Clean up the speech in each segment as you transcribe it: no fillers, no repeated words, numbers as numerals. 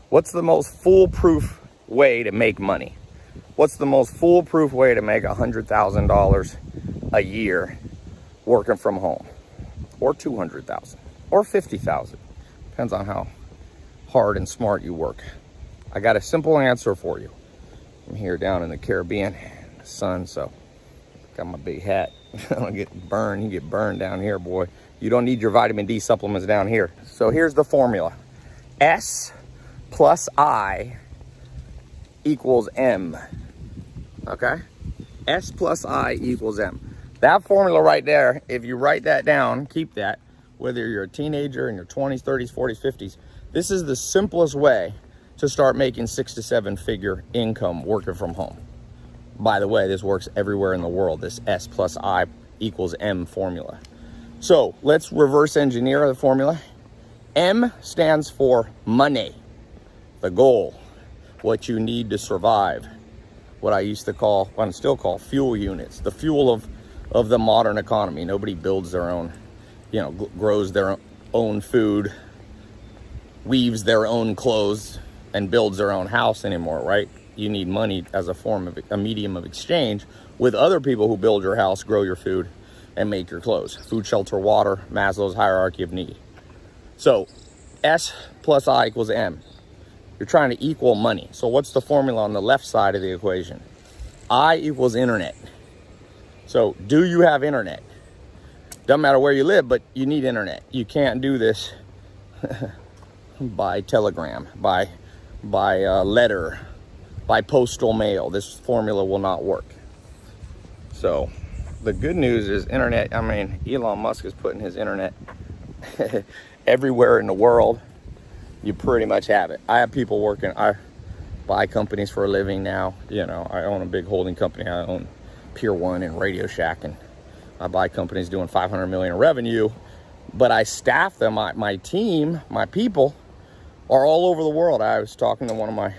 What's the most foolproof way to make money? What's the most foolproof way to make $100,000 a year working from home? Or 200,000 or 50,000. Depends on how hard and smart you work. I got a simple answer for you. I'm here down in the Caribbean, in the sun, so got my big hat. I don't get burned. You get burned down here, boy. You don't need your vitamin D supplements down here. So here's the formula. S plus I equals M. Okay? S plus I equals M. That formula right there, if you write that down, keep that, whether you're a teenager in your 20s, 30s, 40s, 50s, this is the simplest way to start making 6 to 7 figure income working from home. By the way, this works everywhere in the world, this S plus I equals M formula. So let's reverse engineer the formula. M stands for money, the goal, what you need to survive, what I used to call, what I still call fuel units, the fuel of the modern economy. Nobody builds their own, grows their own food, weaves their own clothes, and builds their own house anymore, right? You need money as a form of a medium of exchange with other people who build your house, grow your food, and make your clothes. Food, shelter, water, Maslow's hierarchy of need. So S plus I equals M. You're trying to equal money. So what's the formula on the left side of the equation? I equals internet. So do you have internet? Doesn't matter where you live, but you need internet. You can't do this by telegram, by letter, by postal mail. This formula will not work. So the good news is internet. I mean, Elon Musk is putting his internet everywhere in the world. You pretty much have it. I have people working. I buy companies for a living now. I own a big holding company. I own Pier 1 and Radio Shack, and I buy companies doing 500 million in revenue, but I staff them. My team, my people are all over the world. I was talking to one of my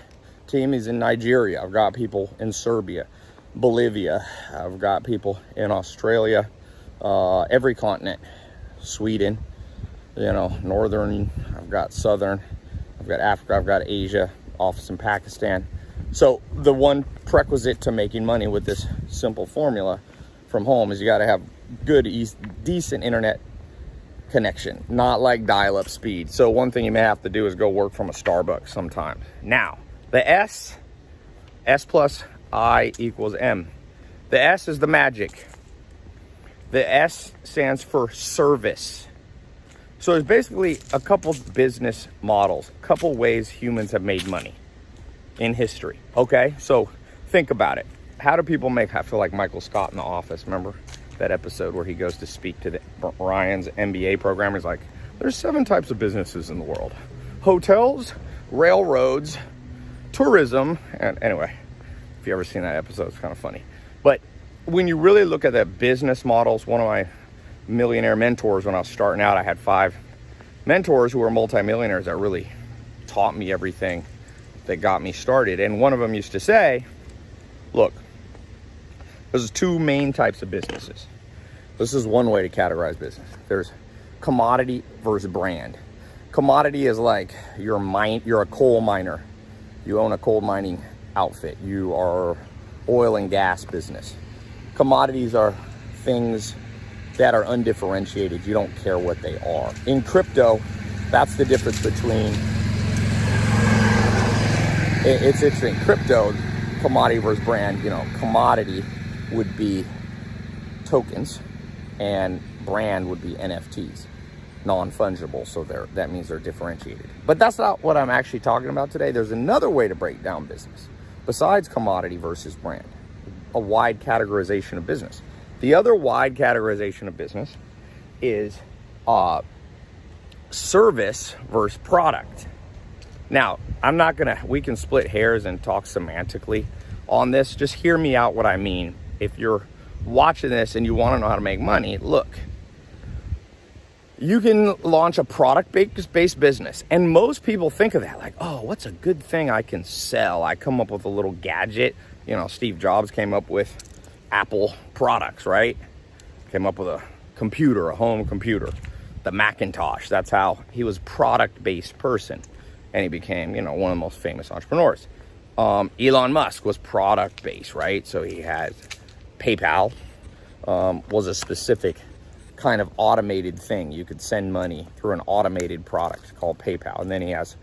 team. He's in Nigeria. I've got people in Serbia, Bolivia. I've got people in Australia, every continent, Sweden, northern, I've got southern, I've got Africa, I've got Asia, office in Pakistan. So the one prerequisite to making money with this simple formula from home is you got to have good, decent internet connection, not like dial-up speed. So one thing you may have to do is go work from a Starbucks sometime. Now, the S plus I equals M. The S is the magic. The S stands for service. So there's basically a couple business models, a couple ways humans have made money in history. Okay, so think about it. How do people make? I feel like Michael Scott in The Office. Remember that episode where he goes to speak to Ryan's MBA program? He's like, there's 7 types of businesses in the world: hotels, railroads, tourism. And anyway, if you ever seen that episode, it's kind of funny. But when you really look at the business models, one of my millionaire mentors, when I was starting out, I had 5 mentors who were multimillionaires that really taught me everything that got me started. And one of them used to say, look, there's 2 main types of businesses. This is one way to categorize business. There's commodity versus brand. Commodity is like you're a coal miner. You own a coal mining outfit. You are oil and gas business. Commodities are things that are undifferentiated. You don't care what they are. In crypto, that's the difference between, it's interesting. Crypto, commodity versus brand, commodity would be tokens and brand would be NFTs, non-fungible. So that means they're differentiated. But that's not what I'm actually talking about today. There's another way to break down business besides commodity versus brand, a wide categorization of business. The other wide categorization of business is service versus product. Now, we can split hairs and talk semantically on this. Just hear me out what I mean. If you're watching this and you want to know how to make money, look, you can launch a product-based business. And most people think of that like, oh, what's a good thing I can sell? I come up with a little gadget. Steve Jobs came up with Apple products, right? Came up with a computer, a home computer, the Macintosh. That's how he was a product-based person. and he became, you know, one of the most famous entrepreneurs. Elon Musk was product-based, right? So he had PayPal, was a specific kind of automated thing. You could send money through an automated product called PayPal. And then he has,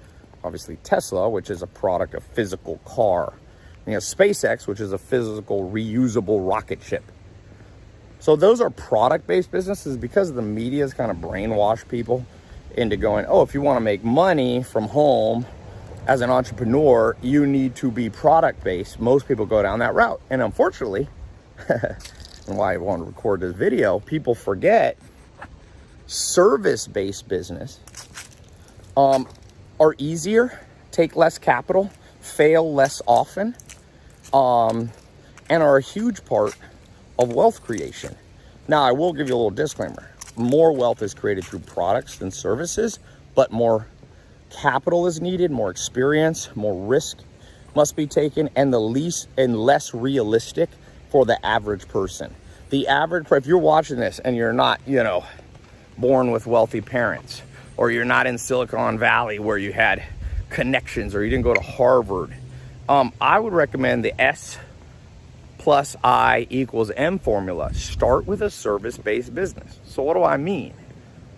obviously, Tesla, which is a product, a physical car. And he has SpaceX, which is a physical, reusable rocket ship. So those are product-based businesses. Because the media has kind of brainwashed people into going, oh, if you want to make money from home as an entrepreneur, you need to be product-based. Most people go down that route. And unfortunately, and why I want to record this video, people forget service-based business are easier, take less capital, fail less often, and are a huge part of wealth creation. Now, I will give you a little disclaimer. More wealth is created through products than services, but more capital is needed, more experience, more risk must be taken, and less realistic for the average person. The average, if you're watching this and you're not, you know, born with wealthy parents, or you're not in Silicon Valley where you had connections, or you didn't go to Harvard, I would recommend the S plus I equals M formula. Start with a service-based business. So what do I mean?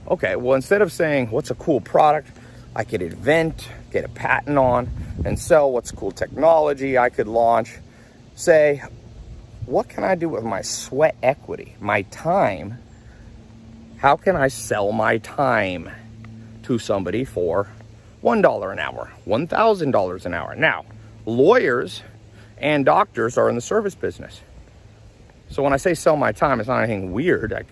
Okay, well, instead of saying, what's a cool product I could invent, get a patent on, and sell, what's cool technology I could launch, say, what can I do with my sweat equity, my time? How can I sell my time to somebody for $1 an hour, $1,000 an hour? Now, lawyers and doctors are in the service business. So when I say sell my time, it's not anything weird.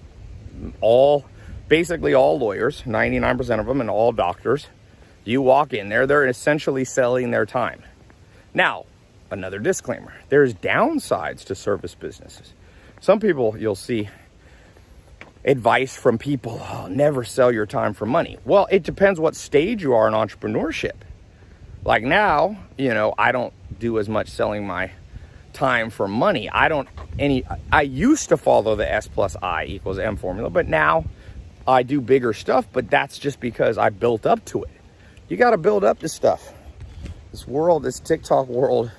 Basically all lawyers, 99% of them, and all doctors, you walk in there, they're essentially selling their time. Now, another disclaimer, there's downsides to service businesses. Some people, you'll see advice from people, oh, never sell your time for money. Well, it depends what stage you are in entrepreneurship. Like now, you know, I don't do as much selling my time for money. I used to follow the S plus I equals M formula, but now I do bigger stuff, but that's just because I built up to it. You got to build up to stuff. This world, this TikTok world,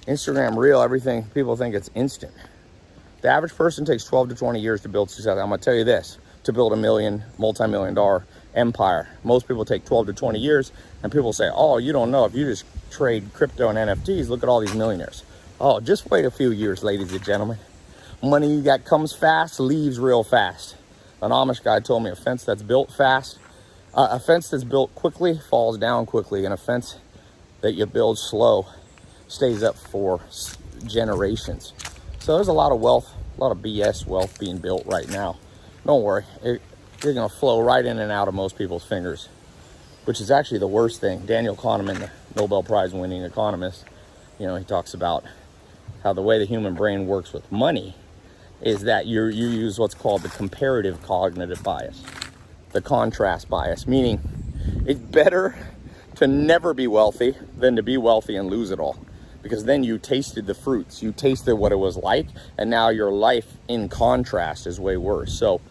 Instagram reel, everything, people think it's instant. The average person takes 12 to 20 years to build success. I'm going to tell you this, to build a multi-million dollar empire. Most people take 12 to 20 years, and people say, oh, you don't know. If you just trade crypto and NFTs, look at all these millionaires. Oh, just wait a few years, ladies and gentlemen. Money that comes fast leaves real fast. An Amish guy told me a fence that's built quickly falls down quickly, and a fence that you build slow stays up for generations. So there's a lot of wealth, a lot of BS wealth being built right now. Don't worry, you're going to flow right in and out of most people's fingers, which is actually the worst thing. Daniel Kahneman, the Nobel Prize winning economist, you know, he talks about how the way the human brain works with money is that you use what's called the comparative cognitive bias, the contrast bias, meaning it's better to never be wealthy than to be wealthy and lose it all. Because then you tasted the fruits, you tasted what it was like, and now your life in contrast is way worse. So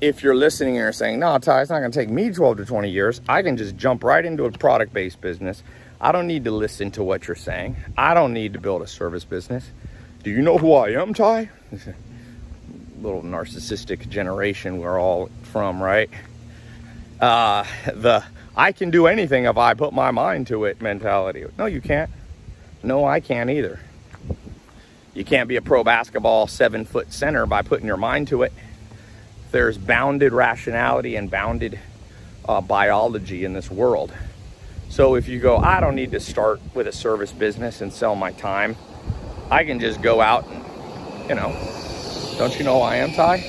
if you're listening and you're saying, no, Ty, it's not going to take me 12 to 20 years, I can just jump right into a product-based business. I don't need to listen to what you're saying. I don't need to build a service business. Do you know who I am, Ty? Little narcissistic generation we're all from, right? I can do anything if I put my mind to it mentality. No, you can't. No, I can't either. You can't be a pro basketball 7-foot center by putting your mind to it. There's bounded rationality and bounded biology in this world. So if you go, I don't need to start with a service business and sell my time. I can just go out and, you know, don't you know who I am, Ty?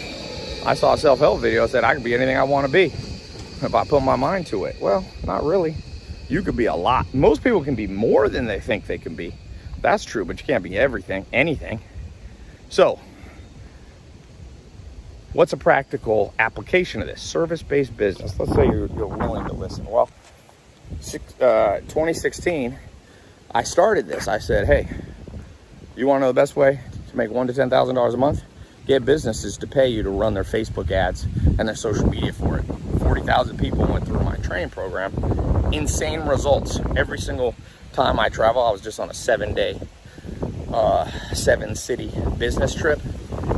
I saw a self-help video that said I can be anything I want to be if I put my mind to it. Well, not really. You could be a lot. Most people can be more than they think they can be. That's true, but you can't be everything, anything. So, what's a practical application of this? Service-based business. Let's say you're willing to listen. Well, 2016, I started this. I said, hey, you want to know the best way to make $1,000 to $10,000 a month? Get businesses to pay you to run their Facebook ads and their social media for it. 40,000 people went through my training program. Insane results. Every single time I travel, I was just on a 7-day, 7-city business trip.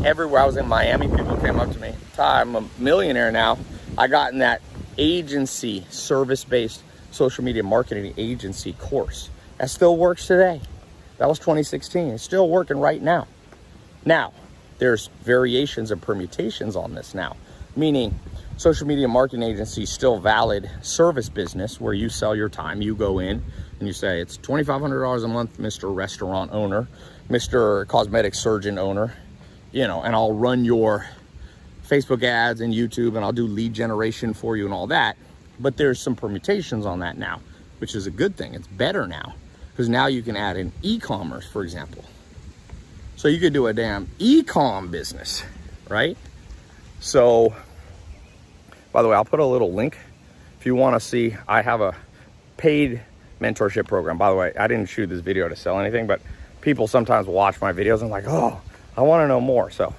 Everywhere I was in Miami, people came up to me. Ty, I'm a millionaire now. I got in that agency, service-based social media marketing agency course. That still works today. That was 2016. It's still working right now. Now, there's variations and permutations on this now, meaning social media marketing agency is still valid service business where you sell your time. You go in and you say, it's $2,500 a month, Mr. Restaurant owner, Mr. Cosmetic Surgeon owner, you know, and I'll run your Facebook ads and YouTube, and I'll do lead generation for you and all that. But there's some permutations on that now, which is a good thing. It's better now because now you can add in e-commerce, for example. So you could do a damn e-com business, right? So, by the way, I'll put a little link if you want to see. I have a paid mentorship program. By the way, I didn't shoot this video to sell anything, but people sometimes watch my videos and like, oh, I want to know more. So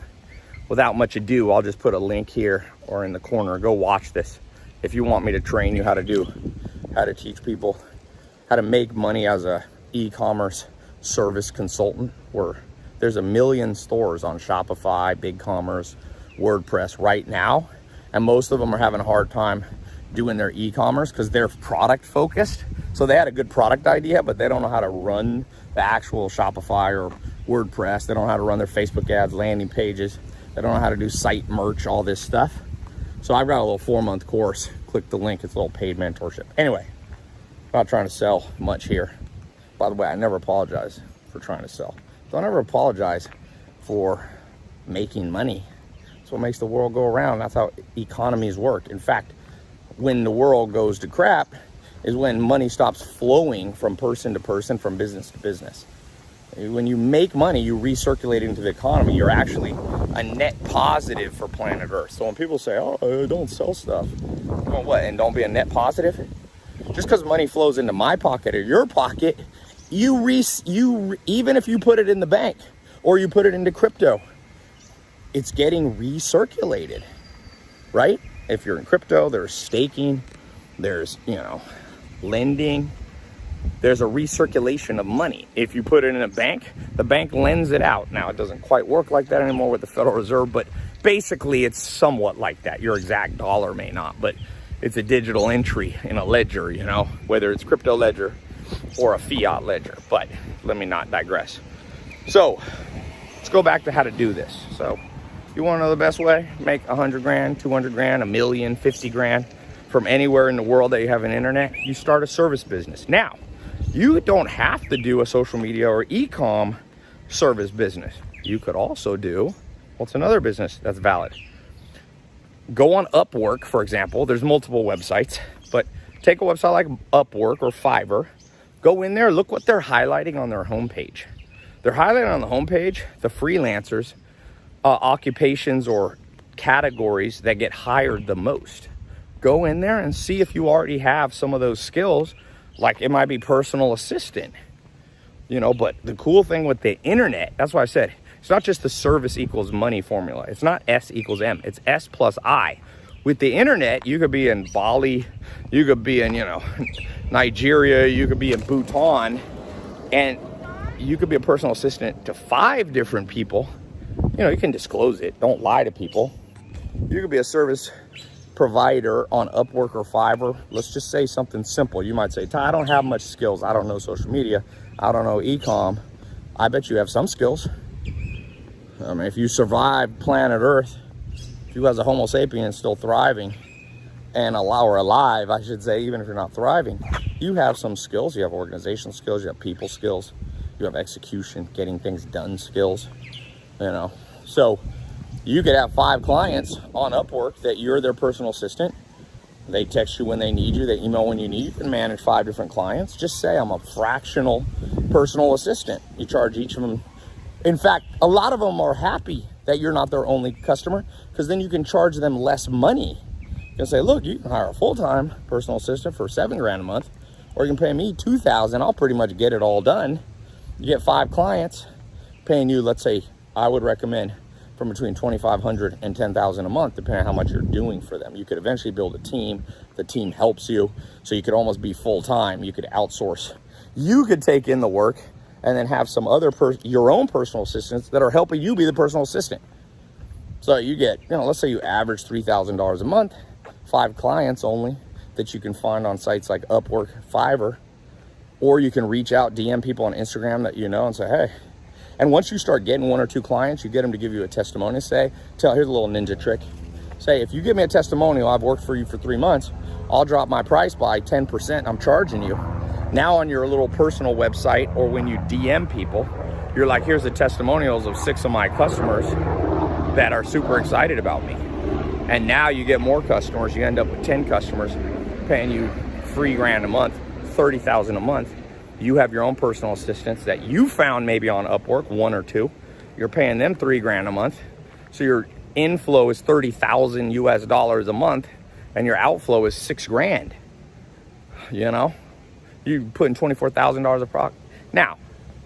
without much ado, I'll just put a link here or in the corner. Go watch this if you want me to train you how to teach people how to make money as a e-commerce service consultant, where there's a million stores on Shopify, BigCommerce, WordPress right now, and most of them are having a hard time doing their e-commerce because they're product focused. So they had a good product idea, but they don't know how to run the actual Shopify or WordPress. They don't know how to run their Facebook ads, landing pages. They don't know how to do site merch, all this stuff. So I've got a little 4-month course. Click the link. It's a little paid mentorship. Anyway, not trying to sell much here. By the way, I never apologize for trying to sell. Don't ever apologize for making money. That's what makes the world go around. That's how economies work. In fact, when the world goes to crap is when money stops flowing from person to person, from business to business. When you make money, you recirculate it into the economy. You're actually a net positive for planet Earth. So when people say, oh, don't sell stuff, well, what, and don't be a net positive? Just because money flows into my pocket or your pocket, even if you put it in the bank or you put it into crypto, it's getting recirculated, right? If you're in crypto, there's staking, there's, lending, there's a recirculation of money. If you put it in a bank, the bank lends it out. Now, it doesn't quite work like that anymore with the Federal Reserve, but basically it's somewhat like that. Your exact dollar may not, but it's a digital entry in a ledger, whether it's crypto ledger or a fiat ledger. But let me not digress. So let's go back to how to do this. So you want to know the best way? Make 100 grand, 200 grand, a million, 50 grand from anywhere in the world that you have an internet. You start a service business. Now, you don't have to do a social media or e-com service business. You could also do, what's another business that's valid? Go on Upwork, for example. There's multiple websites, but take a website like Upwork or Fiverr. Go in there, look what they're highlighting on their homepage. They're highlighting on the homepage the freelancers, occupations or categories that get hired the most. Go in there and see if you already have some of those skills. Like it might be personal assistant, but the cool thing with the internet, that's why I said, it's not just the service equals money formula. It's not S equals M, it's S plus I. With the internet, you could be in Bali, you could be in, Nigeria, you could be in Bhutan, and you could be a personal assistant to 5 different people. You can disclose it. Don't lie to people. You could be a service provider on Upwork or Fiverr. Let's just say something simple. You might say, Ty, I don't have much skills. I don't know social media. I don't know e-com. I bet you have some skills. If you survive planet Earth, if you as a Homo sapien still thriving and alive, I should say, even if you're not thriving, you have some skills. You have organizational skills. You have people skills. You have execution, getting things done skills. So you could have 5 clients on Upwork that you're their personal assistant. They text you when they need you. They email when you need. You can manage 5 different clients. Just say I'm a fractional personal assistant. You charge each of them. In fact, a lot of them are happy that you're not their only customer, because then you can charge them less money. You can say, look, you can hire a full-time personal assistant for $7 grand a month, or you can pay me $2,000. I'll pretty much get it all done. You get 5 clients paying you, let's say, I would recommend from between 2,500 and 10,000 a month, depending on how much you're doing for them. You could eventually build a team. The team helps you, so you could almost be full-time. You could outsource. You could take in the work and then have some other your own personal assistants that are helping you be the personal assistant. So you get, let's say you average $3,000 a month, 5 clients only that you can find on sites like Upwork, Fiverr, or you can reach out, DM people on Instagram that and say, hey. And once you start getting 1 or 2 clients, you get them to give you a testimonial. Here's a little ninja trick. Say, if you give me a testimonial, I've worked for you for 3 months, I'll drop my price by 10%. I'm charging you. Now on your little personal website, or when you DM people, you're like, here's the testimonials of 6 of my customers that are super excited about me. And now you get more customers. You end up with 10 customers paying you $3,000 a month, $30,000 a month. You have your own personal assistants that you found maybe on Upwork, 1 or 2. You're paying them $3,000 a month. So your inflow is $30,000 US a month, and your outflow is $6,000. You putting $24,000 of product. Now,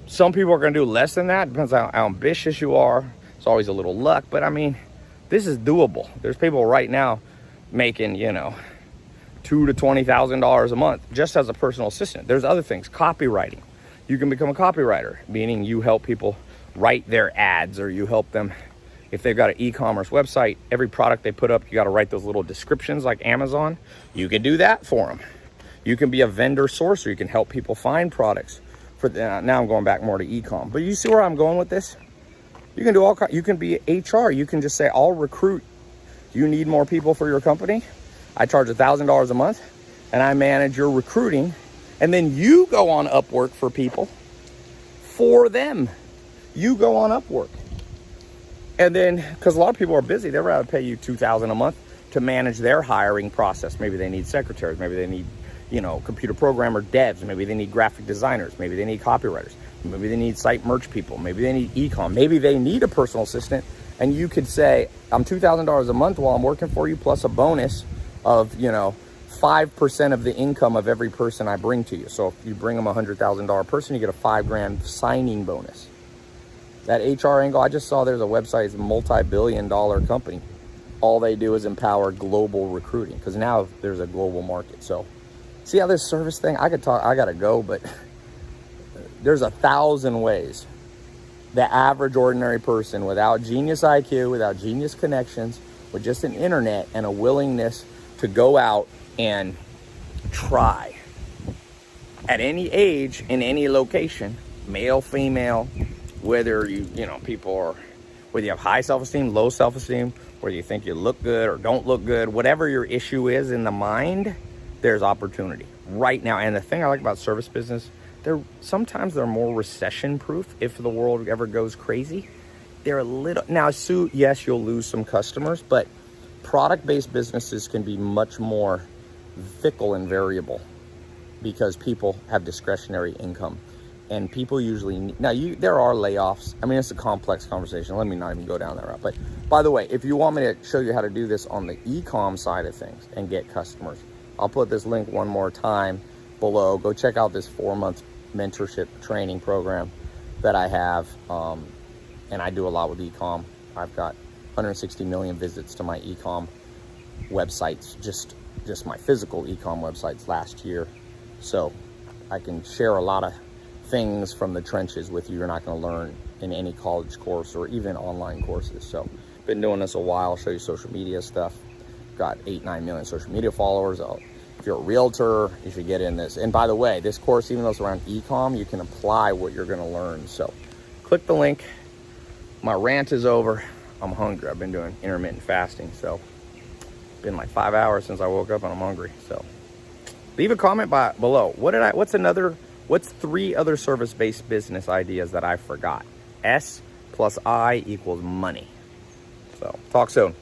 some people are going to do less than that. Depends on how ambitious you are. It's always a little luck, but I mean, this is doable. There's people right now making, $2,000 to $20,000 a month just as a personal assistant. There's other things, copywriting. You can become a copywriter, meaning you help people write their ads, or you help them if they've got an e-commerce website. Every product they put up, you got to write those little descriptions like Amazon. You can do that for them. You can be a vendor sourcer. You can help people find products. Now I'm going back more to e-com, but you see where I'm going with this? You can do you can be HR. You can just say, I'll recruit. You need more people for your company? I charge $1,000 a month, and I manage your recruiting. And then you go on Upwork for people for them. You go on Upwork. And then, because a lot of people are busy, they'd rather pay you $2,000 a month to manage their hiring process. Maybe they need secretaries. Maybe they need, computer programmer devs. Maybe they need graphic designers. Maybe they need copywriters. Maybe they need site merch people. Maybe they need e-com. Maybe they need a personal assistant. And you could say, I'm $2,000 a month while I'm working for you, plus a bonus of, 5% of the income of every person I bring to you. So if you bring them a $100,000 person, you get a $5,000 signing bonus. That HR angle, I just saw there's a website, it's a multi-billion-dollar company. All they do is empower global recruiting, because now there's a global market. So see how this service thing, I gotta go, but there's 1,000 ways. The average ordinary person without genius IQ, without genius connections, with just an internet and a willingness to go out and try at any age, in any location, male, female, whether whether you have high self-esteem, low self-esteem, whether you think you look good or don't look good, whatever your issue is in the mind, there's opportunity right now. And the thing I like about service business, sometimes they're more recession proof. If the world ever goes crazy, they're a little, now yes, you'll lose some customers, but product-based businesses can be much more fickle and variable because people have discretionary income. And people usually there are layoffs. I mean, it's a complex conversation. Let me not even go down that route. But by the way, if you want me to show you how to do this on the e-com side of things and get customers, I'll put this link one more time below. Go check out this 4-month mentorship training program that I have. And I do a lot with e-com. I've got 160 million visits to my e-com websites, just my physical e-com websites last year. So I can share a lot of things from the trenches with you. You're not going to learn in any college course or even online courses. So been doing this a while. I'll show you social media stuff. Got 8-9 million social media followers. If you're a realtor, you should get in this. And by the way, this course, even though it's around e-com, you can apply what you're going to learn. So click the link. My rant is over. I'm hungry. I've been doing intermittent fasting. So it's been like 5 hours since I woke up and I'm hungry. So leave a comment below. What's 3 other service-based business ideas that I forgot? S plus I equals money. So talk soon.